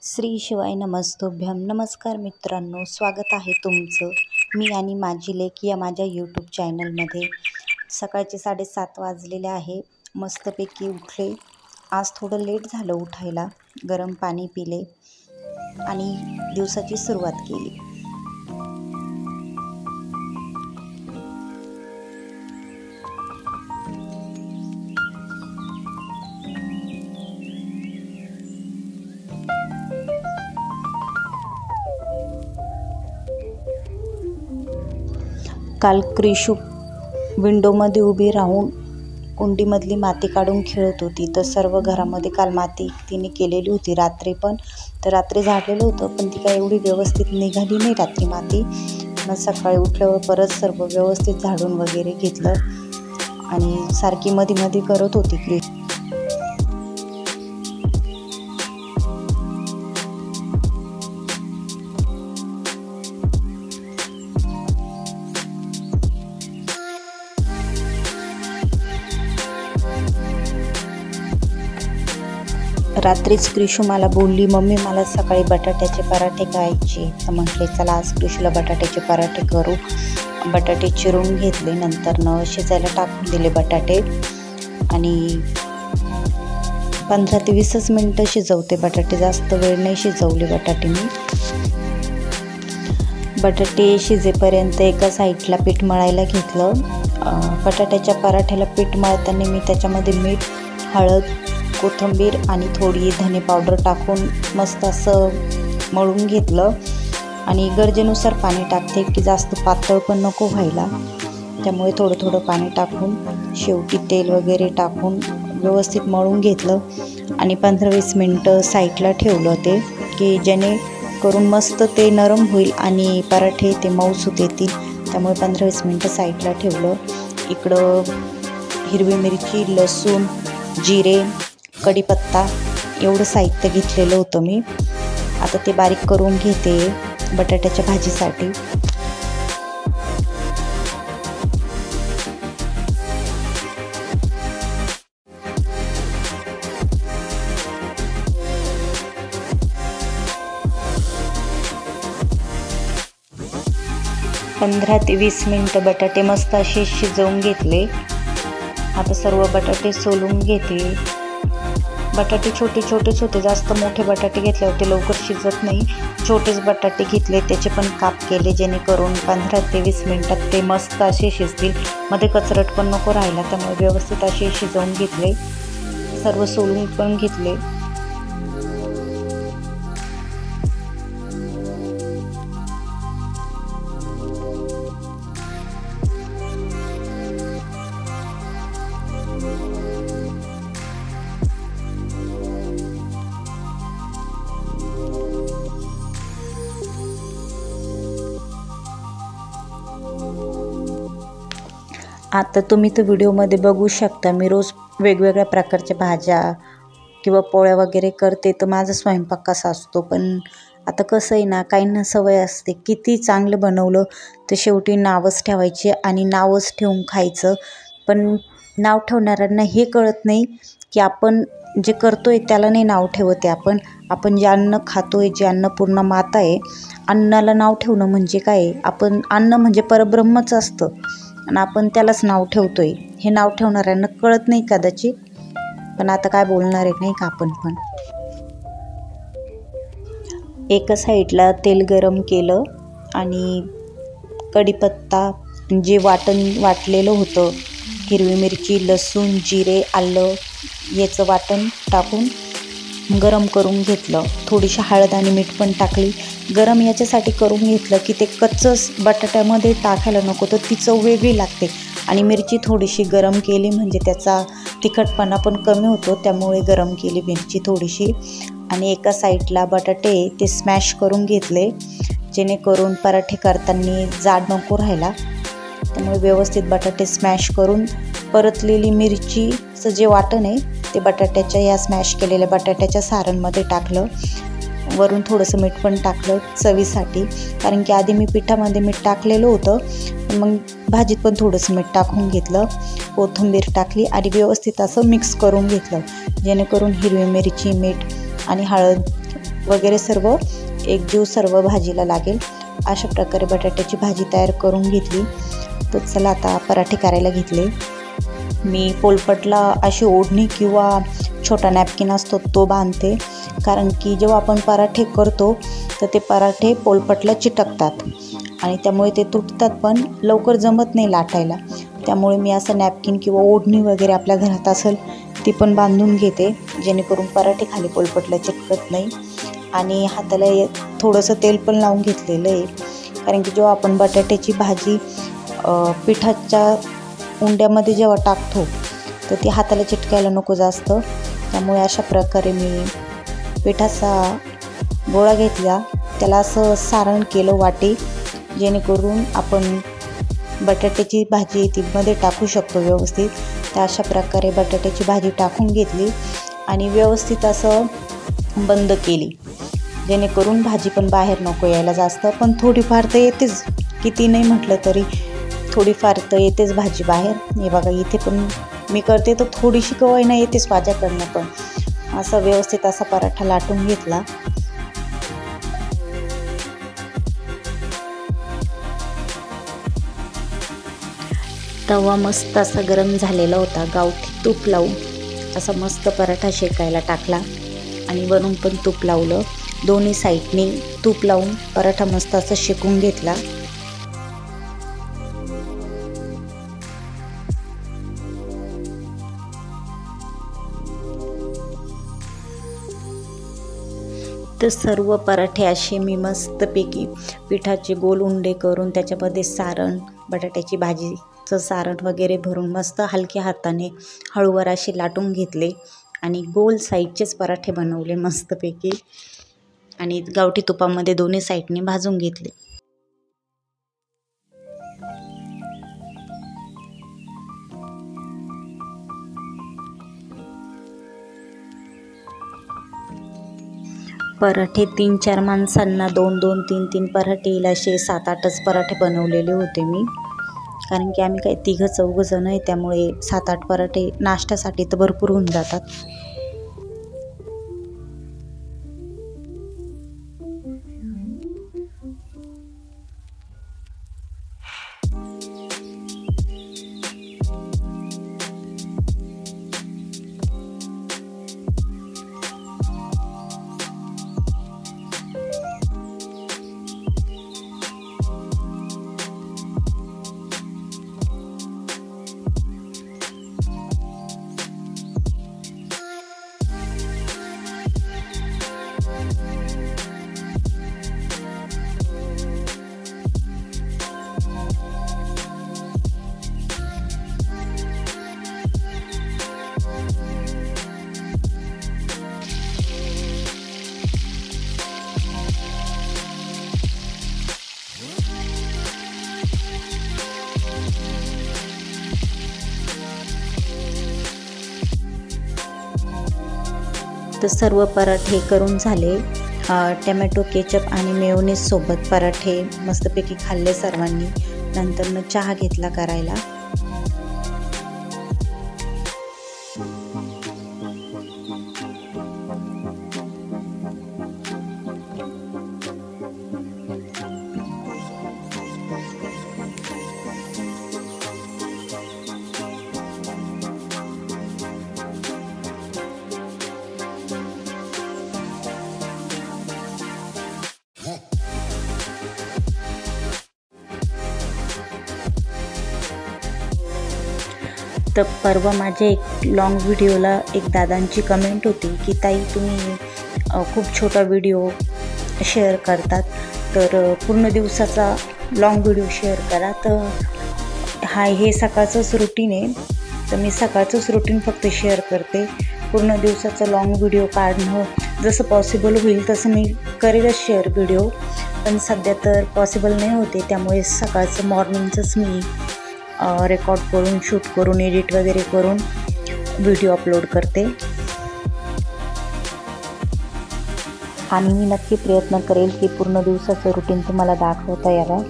श्री शिवाय नमस्तुभ्यं. नमस्कार मित्रांनो, स्वागत आहे तुमचं मी आणि माझी लेक या माझ्या यूट्यूब चॅनलमध्ये. सकाळचे 7:30 वाजलेले आहे. मस्तपैकी उठले. आज थोडं लेट झालं उठायला. गरम पाणी पिले आणि दिवसाची सुरुवात केली. काल क्रिशू विंडोमध्ये उभी राहून कुंडीमधली माती काढून खेळत होती. तर सर्व घरामध्ये काल माती तिने केलेली होती रात्री पण. तर रात्री झाडलेलं होतं पण ती काय एवढी व्यवस्थित निघाली नाही रात्री माती. मग सकाळी उठल्यावर परत सर्व व्यवस्थित झाडून वगैरे घेतलं आणि सारखी मध्ये मध्ये करत होती क्रिशू. रात्रीच क्रिशू मला बोलली, मम्मी मला सकाळी बटाट्याचे पराठे खायचे. तर म्हटले चला आज क्रिशूला बटाट्याचे पराठे करू. बटाटे चिरून घेतले, नंतर शिजायला टाकून दिले बटाटे आणि 15 ते 20 मिनटं शिजवते बटाटे. जास्त वेळ नाही शिजवले बटाटे मी. बटाटे शिजेपर्यंत एका साईडला पीठ मळायला घेतलं. बटाट्याच्या पराठ्याला पीठ मळताना मी त्याच्यामध्ये मीठ, हळद, कोथिंबीर आणि थोडी धने पावडर टाकून मस्त असं मळून घेतलं आणि गरजेनुसार पाणी टाकते की जास्त पातळ पण नको व्हायला. त्यामुळे थोडं थोडं पाणी टाकून शेवटी तेल वगैरे टाकून व्यवस्थित मळून घेतलं आणि 15-20 मिनटं साईडला ठेवलं ते की जेणेकरून मस्त ते नरम होईल आणि पराठे ते मऊसूत येतील. त्यामुळे 15-20 मिनटं साईडला ठेवलं. इकडं हिरवी मिरची, लसूण, जिरे, कढीपत्ता एवढं साहित्य घेतलेलं होतं मी. आता ते बारीक करून घेते बटाट्याच्या भाजीसाठी. पंधरा ते 20 मिनटं बटाटे मस्त असे शिजवून घेतले. आता सर्व बटाटे सोलून घेते. बटाटे छोटे छोटेच होते, जास्त मोठे बटाटे घेतले होते लवकर शिजत नाही. छोटेच बटाटे घेतले, त्याचे पण काप केले जेणेकरून 15 ते 20 मिनटात ते मस्त असे शिजतील. मध्ये कचरट पण नको राहिला, त्यामुळे व्यवस्थित असे शिजवून घेतले. सर्व सोलून पण घेतले. आता तुम्ही तर व्हिडिओमध्ये बघू शकता मी रोज वेगवेगळ्या प्रकारच्या भाज्या किंवा पोळ्या वगैरे करते. तर माझा स्वयंपाक कसा असतो, पण आता कसं आहे ना, काहींना सवय असते किती चांगलं बनवलं तर शेवटी नावच ठेवायचे आणि नावच ठेवून खायचं. पण नाव ठेवणाऱ्यांना हे कळत नाही की आपण जे करतोय त्याला नाही नाव ठेवते. आपण जे अन्न खातोय, जे अन्नपूर्ण माता आहे, अन्नाला नाव ठेवणं म्हणजे काय आहे? आपण अन्न म्हणजे परब्रह्मच असतं आणि आपण त्यालाच नाव ठेवतोय. हे नाव ठेवणाऱ्यांना कळत नाही कदाचित, पण आता काय बोलणार आहे नाही का आपण पण. एका साईडला तेल गरम केलं आणि कढीपत्ता, जे वाटलेलं होतं, हिरवी मिरची, लसूण, जिरे, आलं याचं वाटण टाकून गरम करून घेतलं. थोडीशी हळद आणि मीठ पण टाकली. गरम याच्यासाठी करून घेतलं की ते कच्चंच बटाट्यामध्ये टाकायला नको, तर ती चव वेगळी लागते. आणि मिरची थोडीशी गरम केली म्हणजे त्याचा तिखटपणा पण कमी होतो, त्यामुळे गरम केली मिरची थोडीशी. आणि एका साईडला बटाटे ते स्मॅश करून घेतले जेणेकरून पराठे करताना जाड नको राहायला. त्यामुळे व्यवस्थित बटाटे स्मॅश करून परतलेली मिरचीचं जे वाटण आहे ते बटाट्याच्या या स्मॅश केलेल्या बटाट्याच्या सारणमध्ये टाकलं. वरून थोडंसं मीठ पण टाकलं चवीसाठी, कारण की आधी मी पिठामध्ये मीठ टाकलेलं होतं, पण मग भाजीत पण थोडंसं मीठ टाकून घेतलं. कोथिंबीर टाकली आणि व्यवस्थित असं मिक्स करून घेतलं जेणेकरून हिरवी मिरची, मीठ आणि हळद वगैरे सर्व एकजीव सर्व भाजीला लागेल अशा प्रकारे बटाट्याची भाजी तयार करून घेतली. तर चला आता पराठे करायला घेतले. मी पोलपटला अशी ओढणी किंवा छोटा नॅपकिन असतो तो बांधते, कारण की जेव्हा आपण पराठे करतो तर ते पराठे पोलपटला चिटकतात आणि त्यामुळे ते तुटतात, पण लवकर जमत नाही लाटायला. त्यामुळे मी असं नॅपकिन किंवा ओढणी वगैरे आपल्या घरात असेल ती पण बांधून घेते, जेणेकरून पराठे खाली पोलपटला चिटकत नाही. आणि हाताला थोडंसं तेल पण लावून घेतलेलं आहे, कारण की जेव्हा आपण बटाट्याची भाजी पिठाच्या उंड्यामध्ये जेव्हा टाकतो तर ती हाताला चिटकायला नको जास्त. त्यामुळे अशा प्रकारे मी पिठाचा गोळा घेतला, त्याला असं सारण केलं वाटी, जेणेकरून आपण बटाट्याची भाजी ती मध्ये टाकू शकतो व्यवस्थित. तर अशा प्रकारे बटाट्याची भाजी टाकून घेतली आणि व्यवस्थित असं बंद केली, जेणेकरून भाजी पण बाहेर नको यायला जास्त. पण थोडीफार तर येतेच, किती नाही म्हटलं तरी थोडीफार तर येतेच भाजी बाहेर. हे बघा इथे पण मी करते तर थोडीशी कवयना येतेच माझ्याकडनं पण. असं व्यवस्थित असा पराठा लाटून घेतला. तवा मस्त असा गरम झालेला होता, गावठी तूप लावून असा मस्त पराठा शेकायला टाकला आणि वरून पण तूप लावलं. दोन्ही साईडने तूप लावून पराठा मस्त असा शेकून घेतला. तर सर्व पराठे असे मी मस्तपैकी पिठाचे गोल उंडे करून त्याच्यामध्ये सारण, बटाट्याची भाजीचं सारण वगैरे भरून मस्त हलक्या हाताने हळूवार असे लाटून घेतले आणि गोल साईजचेच पराठे बनवले मस्तपैकी आणि गावठी तुपामध्ये दोन्ही साईडने भाजून घेतले. पराठे 3-4 माणसांना 2-2, 3-3 पराठे येईल असे 7-8च पराठे बनवलेले होते मी, कारण की आम्ही काही 3-4 जण आहे, त्यामुळे 7-8 पराठे नाश्त्यासाठी तर भरपूर होऊन जातात. तर सर्व पराठे करून झाले. टमॅटो केचप आणि मेयोनीज सोबत पराठे मस्तपैकी खाल्ले सर्वांनी. नंतर चहा घेतला करायला. तर परवा माझ्या एक लॉंग व्हिडिओला एक दादांची कमेंट होती की ताई तुम्ही खूप छोटा व्हिडिओ शेअर करतात, तर पूर्ण दिवसाचा लॉंग व्हिडिओ शेअर करा. तर हे सकाळचंच रुटीन आहे, तर मी सकाळचंच रुटीन फक्त शेअर करते. पूर्ण दिवसाचा लॉंग व्हिडिओ काढणं जसं पॉसिबल होईल तसं मी करेलच शेअर व्हिडिओ, पण सध्या तर पॉसिबल नाही होते. त्यामुळे सकाळचं मॉर्निंगचंच मी रेकॉर्ड करून, शूट करून, एडिट वगैरे करून व्हिडिओ अपलोड करते. आणि मी नक्की प्रयत्न करेल की पूर्ण दिवसाचं रुटीन तुम्हाला दाखवता यावं.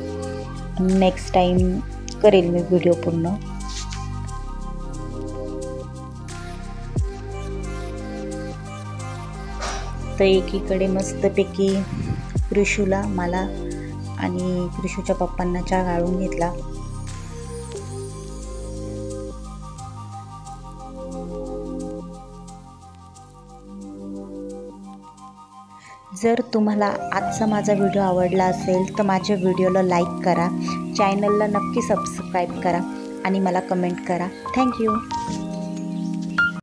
नेक्स्ट टाईम करेल मी व्हिडिओ पूर्ण. तर एकीकडे मस्तपैकी कृषूला, मला आणि कृषूच्या पप्पांना चहा गाळून घेतला. जर तुम्हाला आजचा माझा व्हिडिओ आवडला असेल तर माझ्या व्हिडिओला लाईक करा, चॅनलला नक्की सबस्क्राईब करा आणि मला कमेंट करा. थँक्यू.